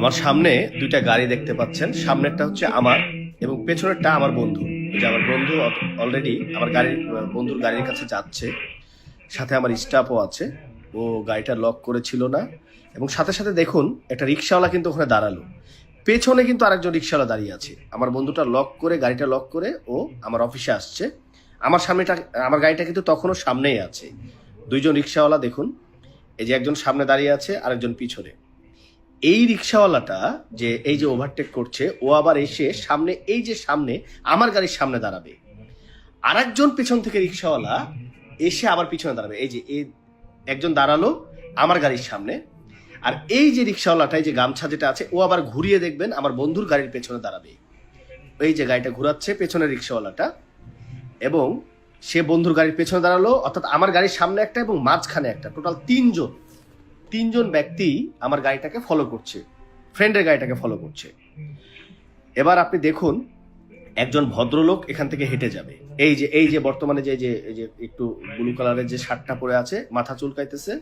আমার সামনে দুইটা গাড়ি দেখতে পাচ্ছেন। সামনেরটা হচ্ছে আমার এবং পেছনেরটা আমার বন্ধু। যে আমার বন্ধু অলরেডি আমার বন্ধুর গাড়ির কাছে যাচ্ছে, সাথে আমার স্টাফও আছে। ও গাড়িটা লক করেছিল না এবং সাথে সাথে দেখুন একটা রিক্সাওয়ালা কিন্তু ওখানে দাঁড়ালো। পেছনে কিন্তু আরেকজন রিক্সাওয়ালা দাঁড়িয়ে আছে। আমার বন্ধুটা গাড়িটা লক করে ও আমার অফিসে আসছে। আমার গাড়িটা কিন্তু তখনও সামনেই আছে। দুইজন রিক্সাওয়ালা দেখুন, এই যে একজন সামনে দাঁড়িয়ে আছে আরেকজন পিছনে। এই রিক্সাওয়ালাটা যে এই যে ওভারটেক করছে, ও আবার এসে সামনে আমার গাড়ির সামনে দাঁড়াবে। আরেকজন পিছন থেকে রিক্সাওয়ালা এসে আবার পিছনে দাঁড়াবে। এই যে একজন দাঁড়ালো আমার গাড়ির সামনে, আর এই যে রিক্সাওয়ালাটা এই যে গামছা যেটা আছে, ও আবার ঘুরিয়ে দেখবেন আমার বন্ধুর গাড়ির পেছনে দাঁড়াবে। এই যে গাড়িটা ঘুরাচ্ছে পেছনের রিক্সাওয়ালাটা, এবং সে বন্ধুর গাড়ির পেছনে দাঁড়ালো, অর্থাৎ আমার গাড়ির সামনে একটা এবং মাঝখানে একটা, টোটাল তিনজন ব্যক্তি আমার গাড়িটাকে ফলো করছে, ফ্রেন্ডের গাড়িটাকে ফলো করছে। এবার আপনি দেখুন একজন ভদ্রলোক এখান থেকে হেঁটে যাবে। এই যে বর্তমানে যে একটু ব্লু কালারের যে শার্টটা পরে আছে, মাথা চুলকাইতেছে,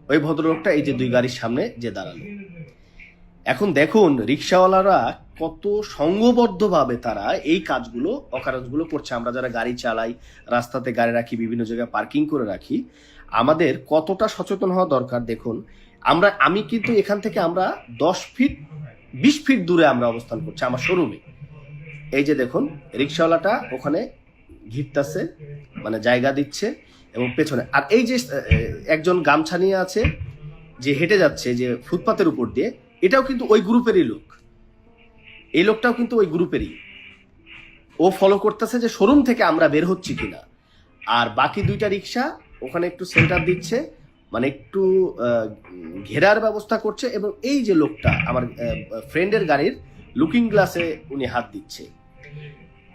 ওই ভদ্রলোকটা এই যে দুই গাড়ির সামনে যে দাঁড়ালো। এখন দেখুন রিক্সাওয়ালারা কত সংঘবদ্ধভাবে তারা এই অকারেন্সগুলো করছে। আমরা যারা গাড়ি চালাই, রাস্তাতে গাড়ি রাখি, বিভিন্ন জায়গায় পার্কিং করে রাখি, আমাদের কতটা সচেতন হওয়া দরকার। দেখুন আমি কিন্তু এখান থেকে আমরা 20 ফিট দূরে আমরা অবস্থান করছি আমার শোরুমে। এই যে দেখুন রিক্সাওয়ালাটা ওখানে ঘিরতেছে, মানে জায়গা দিচ্ছে, এবং পেছনে আর এই যে একজন গামছা নিয়ে আছে যে হেঁটে যাচ্ছে যে ফুটপাতের উপর দিয়ে, এটাও কিন্তু ওই গ্রুপেরই লোক। এই লোকটাও কিন্তু ওই গ্রুপেরই। ও ফলো করতেছে যে শোরুম থেকে আমরা বের হচ্ছি কিনা। আর বাকি দুইটা রিক্সা ওখানে একটু সেন্টার দিচ্ছে, মানে একটু ঘেরার ব্যবস্থা করছে। এবং এই যে লোকটা আমার ফ্রেন্ডের গাড়ির লুকিং গ্লাসে উনি হাত দিচ্ছে।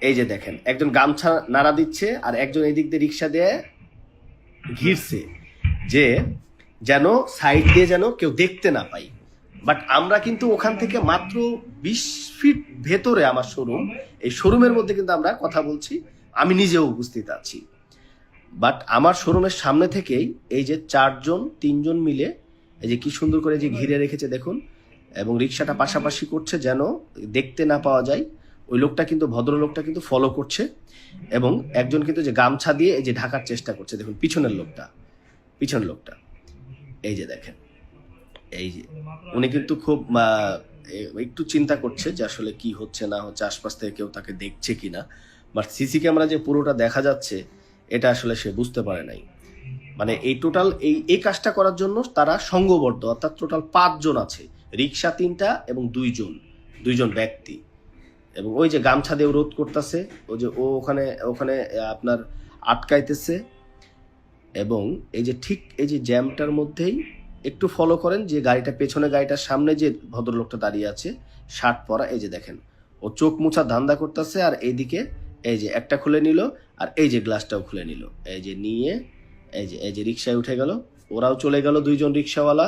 এই যে দেখেন একজন গামছা নাড়া দিচ্ছে আর একজন এই দিক দিয়ে রিক্সা দিয়ে ঘিরছে, যে যেন সাইড দিয়ে যেন কেউ দেখতে না পাই। বাট আমরা কিন্তু ওখান থেকে মাত্র 20 ফিট ভেতরে আমার শোরুম, এই শোরুমের মধ্যে কিন্তু আমরা কথা বলছি, আমি নিজেও উপস্থিত আছি। বাট আমার শোরুমের সামনে থেকেই এই যে 3জন মিলে এই যে কি সুন্দর করে যে ঘিরে রেখেছে দেখুন, এবং রিক্সাটা পাশাপাশি করছে যেন দেখতে না পাওয়া যায়। ওই লোকটা কিন্তু ভদ্রলোকটা কিন্তু ফলো করছে, এবং একজন কিন্তু যে গামছা দিয়ে এই যে ঢাকার চেষ্টা করছে। দেখুন পিছনের লোকটা এই যে দেখেন, এই যে উনি কিন্তু খুব একটু চিন্তা করছে যে আসলে কি হচ্ছে না হচ্ছে, আশপাশ থেকে কেউ তাকে দেখছে কিনা। বাট সিসি ক্যামেরা যে পুরোটা দেখা যাচ্ছে এটা আসলে সে বুঝতে পারে নাই। মানে এই টোটাল এই কাজটা করার জন্য তারা সংঘবদ্ধ, অর্থাৎ টোটাল 5 জন আছে, রিক্সা 3টা এবং দুইজন ব্যক্তি। এবং ওই যে গামছা দিয়ে রোধ করতেছে, ওই যে ও ওখানে আপনার আটকাইতেছে। এবং এই যে ঠিক এই যে জ্যামটার মধ্যেই একটু ফলো করেন যে পেছনে গাড়িটার সামনে যে ভদ্রলোকটা দাঁড়িয়ে আছে শার্ট পরা, এই যে দেখেন ও চোখ মুছা ধান্দা করতেছে। আর এইদিকে এই যে একটা খুলে নিল, আর এই যে গ্লাসটাও খুলে নিল। এই যে নিয়ে এই যে রিক্সায় উঠে গেল, ওরাও চলে গেল 2জন রিক্সাওয়ালা।